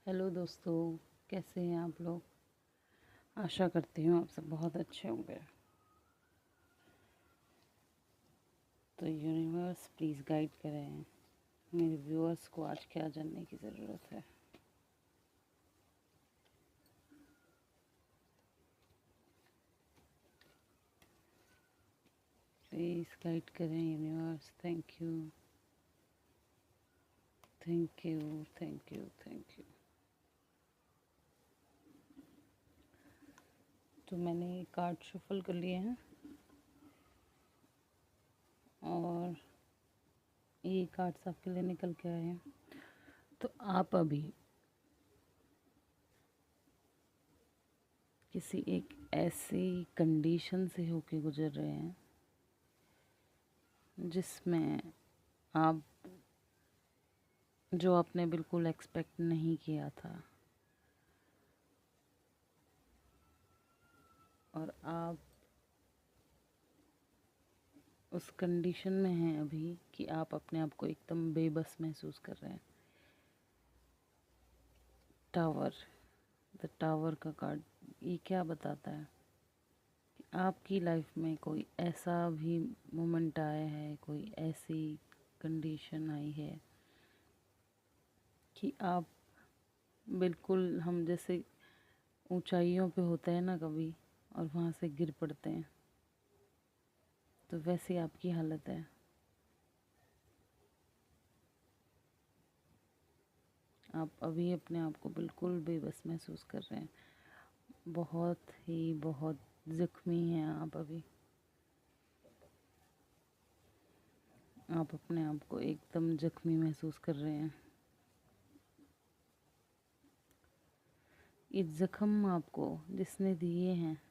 Hello दोस्तों, कैसे हैं आप लोग। आशा करती हूँ आप सब बहुत अच्छे होंगे। तो यूनिवर्स प्लीज़ गाइड करें मेरे व्यूअर्स को आज क्या जानने की ज़रूरत है। प्लीज़ गाइड करें universe. Thank you, thank you, thank you, thank you. तो मैंने कार्ड शफल कर लिए हैं और ये कार्ड्स आपके लिए निकल के आए हैं। तो आप अभी किसी एक ऐसी कंडीशन से होके गुजर रहे हैं जिसमें आप जो आपने बिल्कुल एक्सपेक्ट नहीं किया था और आप उस कंडीशन में हैं अभी कि आप अपने आप को एकदम बेबस महसूस कर रहे हैं। टावर, द टावर का कार्ड ये क्या बताता है कि आपकी लाइफ में कोई ऐसा भी मोमेंट आया है, कोई ऐसी कंडीशन आई है कि आप बिल्कुल, हम जैसे ऊंचाइयों पे होते हैं ना कभी और वहाँ से गिर पड़ते हैं, तो वैसी आपकी हालत है। आप अभी अपने आप को बिल्कुल बेबस महसूस कर रहे हैं। बहुत ज़ख्मी हैं आप अभी। आप अपने आप को एकदम ज़ख्मी महसूस कर रहे हैं। ये ज़ख्म आपको जिसने दिए हैं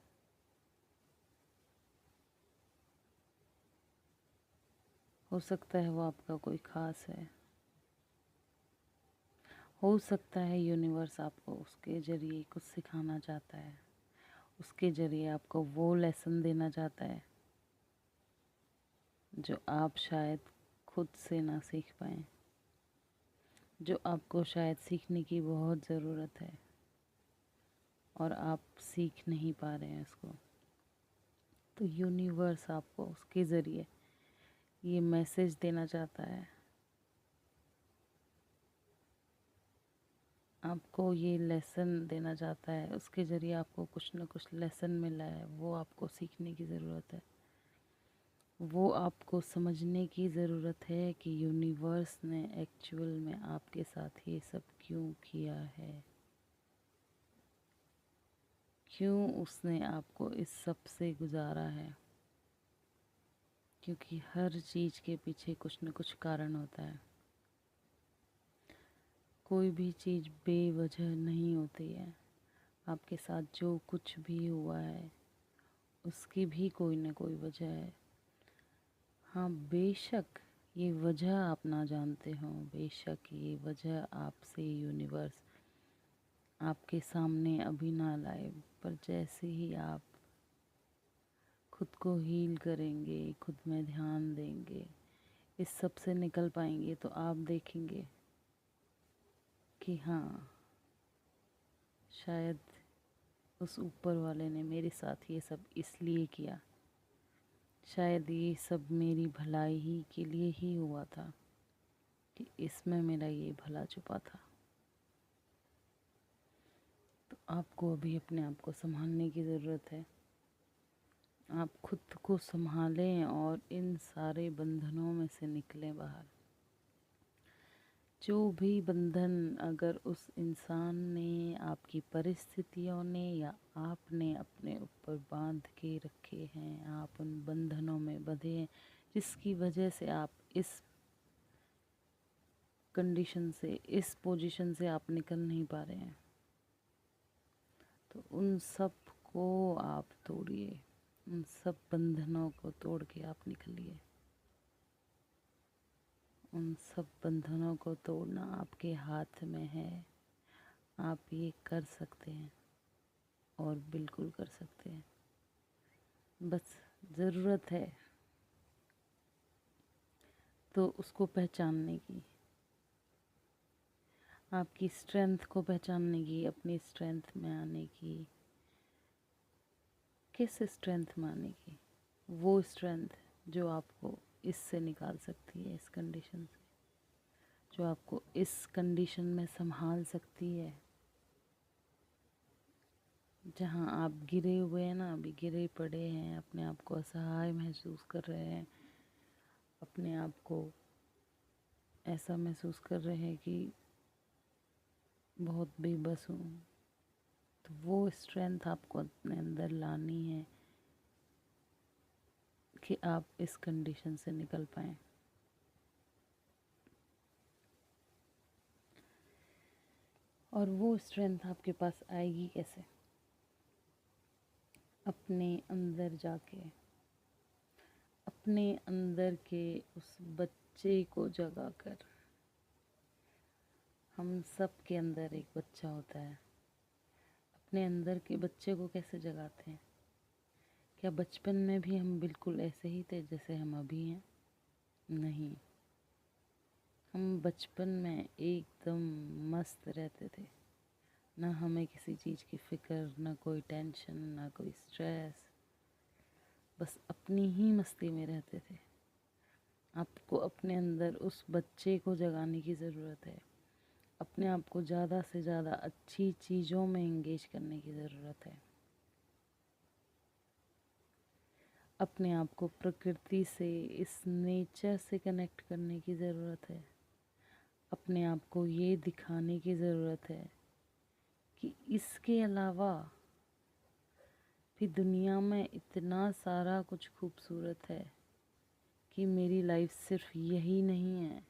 हो सकता है वो आपका कोई ख़ास है। हो सकता है यूनिवर्स आपको उसके ज़रिए कुछ सिखाना चाहता है, उसके ज़रिए आपको वो लेसन देना चाहता है जो आप शायद खुद से ना सीख पाएँ, जो आपको शायद सीखने की बहुत ज़रूरत है और आप सीख नहीं पा रहे हैं उसको। तो यूनिवर्स आपको उसके ज़रिए ये मैसेज देना चाहता है, आपको ये लेसन देना चाहता है। उसके ज़रिए आपको कुछ ना कुछ लेसन मिला है, वो आपको सीखने की ज़रूरत है। वो आपको समझने की ज़रूरत है कि यूनिवर्स ने एक्चुअल में आपके साथ ये सब क्यों किया है, क्यों उसने आपको इस सब से गुजारा है। क्योंकि हर चीज़ के पीछे कुछ न कुछ कारण होता है। कोई भी चीज़ बेवजह नहीं होती है। आपके साथ जो कुछ भी हुआ है उसकी भी कोई न कोई वजह है। हाँ, बेशक ये वजह आप ना जानते हो, बेशक ये वजह आपसे यूनिवर्स आपके सामने अभी ना लाए, पर जैसे ही आप खुद को हील करेंगे, खुद में ध्यान देंगे, इस सब से निकल पाएंगे, तो आप देखेंगे कि हाँ, शायद उस ऊपर वाले ने मेरे साथ ये सब इसलिए किया, शायद ये सब मेरी भलाई ही के लिए ही हुआ था, कि इसमें मेरा ये भला छुपा था। तो आपको अभी अपने आप को संभालने की ज़रूरत है। आप खुद को संभालें और इन सारे बंधनों में से निकलें बाहर। जो भी बंधन अगर उस इंसान ने, आपकी परिस्थितियों ने या आपने अपने ऊपर बांध के रखे हैं, आप उन बंधनों में बंधे हैं जिसकी वजह से आप इस कंडीशन से, इस पोजीशन से आप निकल नहीं पा रहे हैं, तो उन सब को आप तोड़िए। उन सब बंधनों को तोड़ के आप निकलिए। उन सब बंधनों को तोड़ना आपके हाथ में है। आप ये कर सकते हैं और बिल्कुल कर सकते हैं। बस ज़रूरत है तो उसको पहचानने की। आपकी स्ट्रेंथ को पहचानने की, अपनी स्ट्रेंथ में आने की। किस स्ट्रेंथ में आने की? वो स्ट्रेंथ जो आपको इससे निकाल सकती है, इस कंडीशन से, जो आपको इस कंडीशन में संभाल सकती है। जहाँ आप गिरे हुए हैं ना, अभी गिरे पड़े हैं, अपने आप को असहाय महसूस कर रहे हैं, अपने आप को ऐसा महसूस कर रहे हैं कि बहुत बेबस हूँ, तो वो स्ट्रेंथ आपको अपने अंदर लानी है कि आप इस कंडीशन से निकल पाएँ। और वो स्ट्रेंथ आपके पास आएगी कैसे? अपने अंदर जाके, अपने अंदर के उस बच्चे को जगा कर। हम सब के अंदर एक बच्चा होता है। अपने अंदर के बच्चे को कैसे जगाते हैं? क्या बचपन में भी हम बिल्कुल ऐसे ही थे जैसे हम अभी हैं? नहीं, हम बचपन में एकदम मस्त रहते थे। ना हमें किसी चीज़ की फ़िक्र, ना कोई टेंशन, ना कोई स्ट्रेस, बस अपनी ही मस्ती में रहते थे। आपको अपने अंदर उस बच्चे को जगाने की ज़रूरत है। अपने आप को ज़्यादा से ज़्यादा अच्छी चीज़ों में एंगेज करने की ज़रूरत है। अपने आप को प्रकृति से, इस नेचर से कनेक्ट करने की ज़रूरत है। अपने आप को ये दिखाने की ज़रूरत है कि इसके अलावा भी दुनिया में इतना सारा कुछ खूबसूरत है कि मेरी लाइफ सिर्फ यही नहीं है।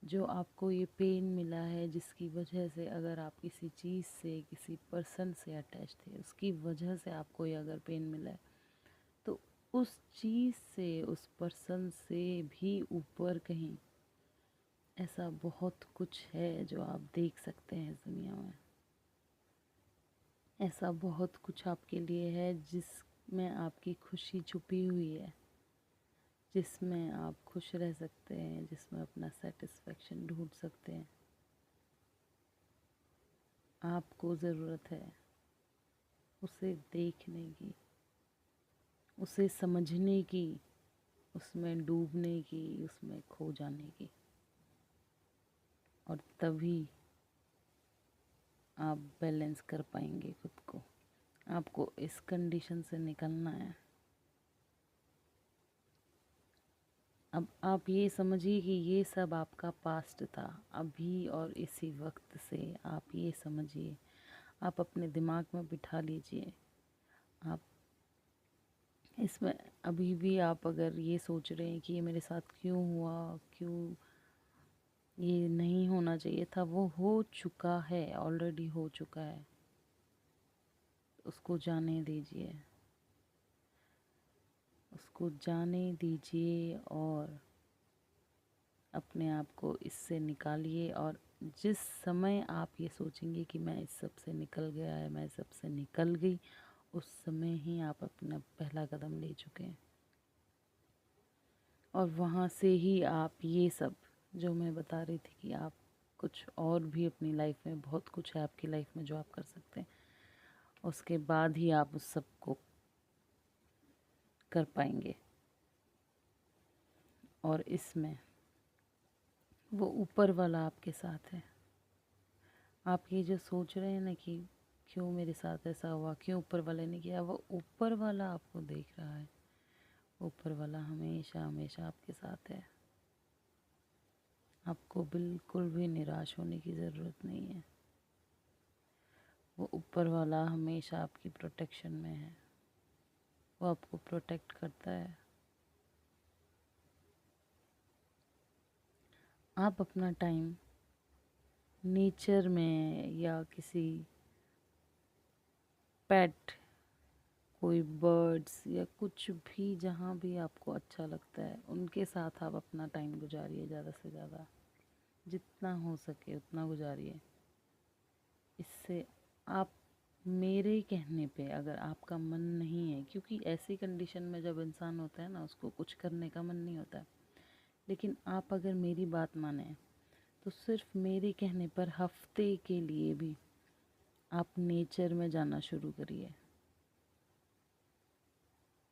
जो आपको ये पेन मिला है, जिसकी वजह से अगर आप किसी चीज़ से, किसी पर्सन से अटैच थे, उसकी वजह से आपको ये अगर पेन मिला है, तो उस चीज़ से, उस पर्सन से भी ऊपर कहीं ऐसा बहुत कुछ है जो आप देख सकते हैं इस दुनिया में। ऐसा बहुत कुछ आपके लिए है जिसमें आपकी खुशी छुपी हुई है, जिसमें आप खुश रह सकते हैं, जिसमें अपना सेटिस्फेक्शन ढूंढ सकते हैं। आपको ज़रूरत है उसे देखने की, उसे समझने की, उसमें डूबने की, उसमें खो जाने की। और तभी आप बैलेंस कर पाएंगे खुद को। आपको इस कंडीशन से निकलना है। अब आप ये समझिए कि ये सब आपका पास्ट था, अभी और इसी वक्त से आप ये समझिए, आप अपने दिमाग में बिठा लीजिए। आप इसमें अभी भी आप अगर ये सोच रहे हैं कि ये मेरे साथ क्यों हुआ, क्यों ये नहीं होना चाहिए था, वो हो चुका है, ऑलरेडी हो चुका है। उसको जाने दीजिए, उसको जाने दीजिए और अपने आप को इससे निकालिए। और जिस समय आप ये सोचेंगे कि मैं इस सब से निकल गया है, मैं इस सब से निकल गई, उस समय ही आप अपना पहला कदम ले चुके हैं। और वहाँ से ही आप ये सब जो मैं बता रही थी कि आप कुछ और भी अपनी लाइफ में, बहुत कुछ है आपकी लाइफ में जो आप कर सकते हैं, उसके बाद ही आप उस सब को कर पाएंगे। और इसमें वो ऊपर वाला आपके साथ है। आप ये जो सोच रहे हैं ना कि क्यों मेरे साथ ऐसा हुआ, क्यों ऊपर वाले ने किया, वो ऊपर वाला आपको देख रहा है। ऊपर वाला हमेशा हमेशा आपके साथ है। आपको बिल्कुल भी निराश होने की ज़रूरत नहीं है। वो ऊपर वाला हमेशा आपकी प्रोटेक्शन में है, वो आपको प्रोटेक्ट करता है। आप अपना टाइम नेचर में या किसी पेट, कोई बर्ड्स या कुछ भी, जहाँ भी आपको अच्छा लगता है उनके साथ आप अपना टाइम गुजारिए। ज़्यादा से ज़्यादा जितना हो सके उतना गुजारिए। इससे आप, मेरे कहने पे, अगर आपका मन नहीं है, क्योंकि ऐसी कंडीशन में जब इंसान होता है ना, उसको कुछ करने का मन नहीं होता है, लेकिन आप अगर मेरी बात माने तो सिर्फ मेरे कहने पर हफ्ते के लिए भी आप नेचर में जाना शुरू करिए,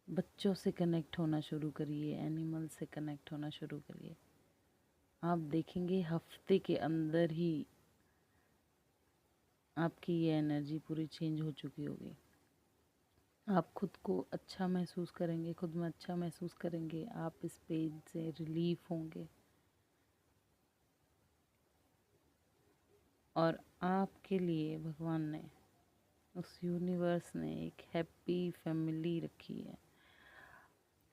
बच्चों से कनेक्ट होना शुरू करिए, एनिमल से कनेक्ट होना शुरू करिए। आप देखेंगे हफ्ते के अंदर ही आपकी ये एनर्जी पूरी चेंज हो चुकी होगी। आप खुद को अच्छा महसूस करेंगे, खुद में अच्छा महसूस करेंगे, आप इस पेन से रिलीफ होंगे और आपके लिए भगवान ने, उस यूनिवर्स ने एक हैप्पी फैमिली रखी है।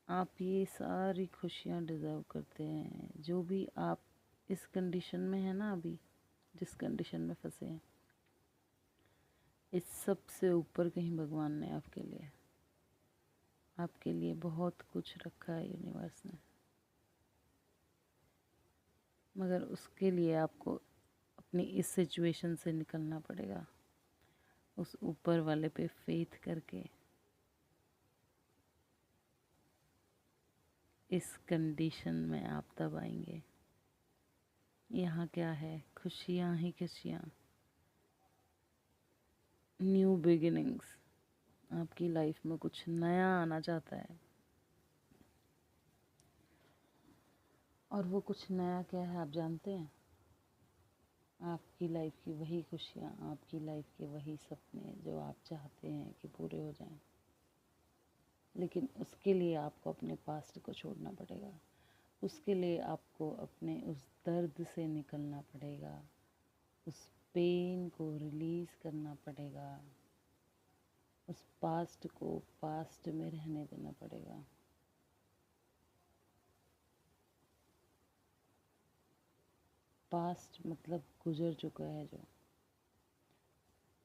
आप ये सारी खुशियाँ डिज़र्व करते हैं। जो भी आप इस कंडीशन में है ना, अभी जिस कंडीशन में फंसे हैं, इस सब से ऊपर कहीं भगवान ने आपके लिए बहुत कुछ रखा है यूनिवर्स ने। मगर उसके लिए आपको अपनी इस सिचुएशन से निकलना पड़ेगा, उस ऊपर वाले पे फेथ करके। इस कंडीशन में आप तब आएंगे। यहाँ क्या है, खुशियाँ ही खुशियाँ, न्यू बिगिनिंग्स। आपकी लाइफ में कुछ नया आना चाहता है, और वो कुछ नया क्या है आप जानते हैं? आपकी लाइफ की वही खुशियाँ, आपकी लाइफ के वही सपने जो आप चाहते हैं कि पूरे हो जाएं। लेकिन उसके लिए आपको अपने पास्ट को छोड़ना पड़ेगा, उसके लिए आपको अपने उस दर्द से निकलना पड़ेगा, उस पेन को रिलीज़ करना पड़ेगा, उस पास्ट को पास्ट में रहने देना पड़ेगा। पास्ट मतलब गुजर चुका है,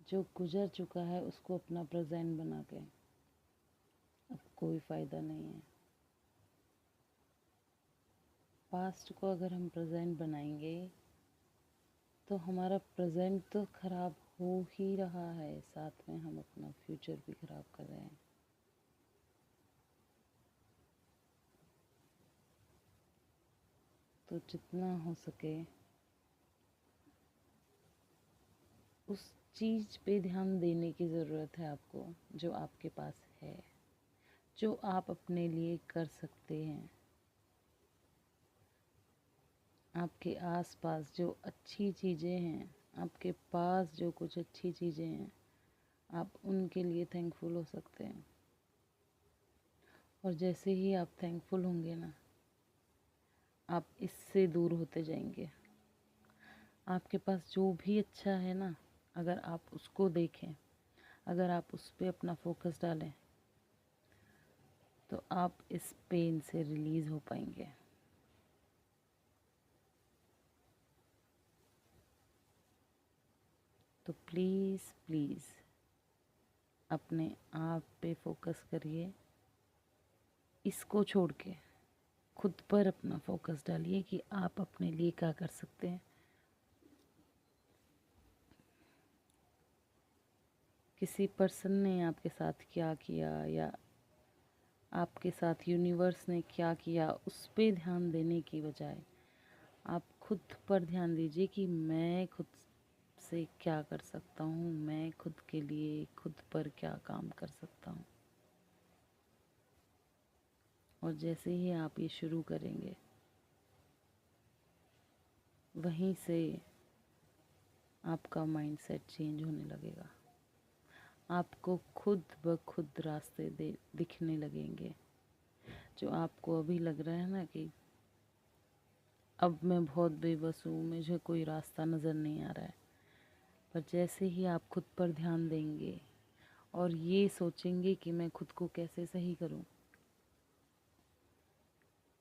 जो गुजर चुका है उसको अपना प्रेजेंट बना के अब कोई फ़ायदा नहीं है। पास्ट को अगर हम प्रेजेंट बनाएंगे तो हमारा प्रेजेंट तो ख़राब हो ही रहा है, साथ में हम अपना फ्यूचर भी ख़राब कर रहे हैं। तो जितना हो सके उस चीज़ पे ध्यान देने की ज़रूरत है आपको, जो आपके पास है, जो आप अपने लिए कर सकते हैं। आपके आसपास जो अच्छी चीज़ें हैं, आपके पास जो कुछ अच्छी चीज़ें हैं, आप उनके लिए थैंकफुल हो सकते हैं। और जैसे ही आप थैंकफुल होंगे ना, आप इससे दूर होते जाएंगे। आपके पास जो भी अच्छा है ना, अगर आप उसको देखें, अगर आप उस पर अपना फोकस डालें, तो आप इस पेन से रिलीज़ हो पाएंगे। तो प्लीज़ प्लीज़ अपने आप पे फोकस करिए, इसको छोड़ के खुद पर अपना फोकस डालिए कि आप अपने लिए क्या कर सकते हैं। किसी पर्सन ने आपके साथ क्या किया या आपके साथ यूनिवर्स ने क्या किया, उस पे ध्यान देने की बजाय आप खुद पर ध्यान दीजिए कि मैं खुद से क्या कर सकता हूँ, मैं खुद के लिए खुद पर क्या काम कर सकता हूँ। और जैसे ही आप ये शुरू करेंगे, वहीं से आपका माइंडसेट चेंज होने लगेगा। आपको खुद ब खुद रास्ते दिखने लगेंगे। जो आपको अभी लग रहा है ना कि अब मैं बहुत बेबस हूँ, मुझे कोई रास्ता नज़र नहीं आ रहा है, पर जैसे ही आप खुद पर ध्यान देंगे और ये सोचेंगे कि मैं खुद को कैसे सही करूँ,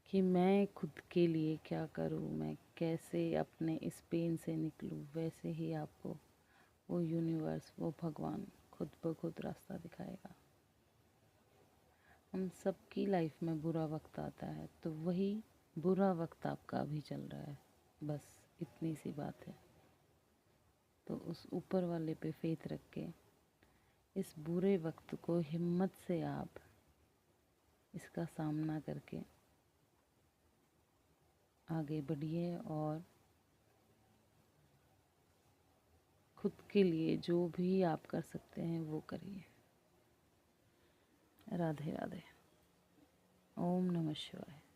कि मैं खुद के लिए क्या करूँ, मैं कैसे अपने इस पेन से निकलूँ, वैसे ही आपको वो यूनिवर्स, वो भगवान खुद ब खुद रास्ता दिखाएगा। हम सबकी लाइफ में बुरा वक्त आता है, तो वही बुरा वक्त आपका अभी चल रहा है, बस इतनी सी बात है। तो उस ऊपर वाले पे फेथ रख के इस बुरे वक्त को हिम्मत से आप इसका सामना करके आगे बढ़िए और खुद के लिए जो भी आप कर सकते हैं वो करिए। राधे राधे। ओम नमः शिवाय।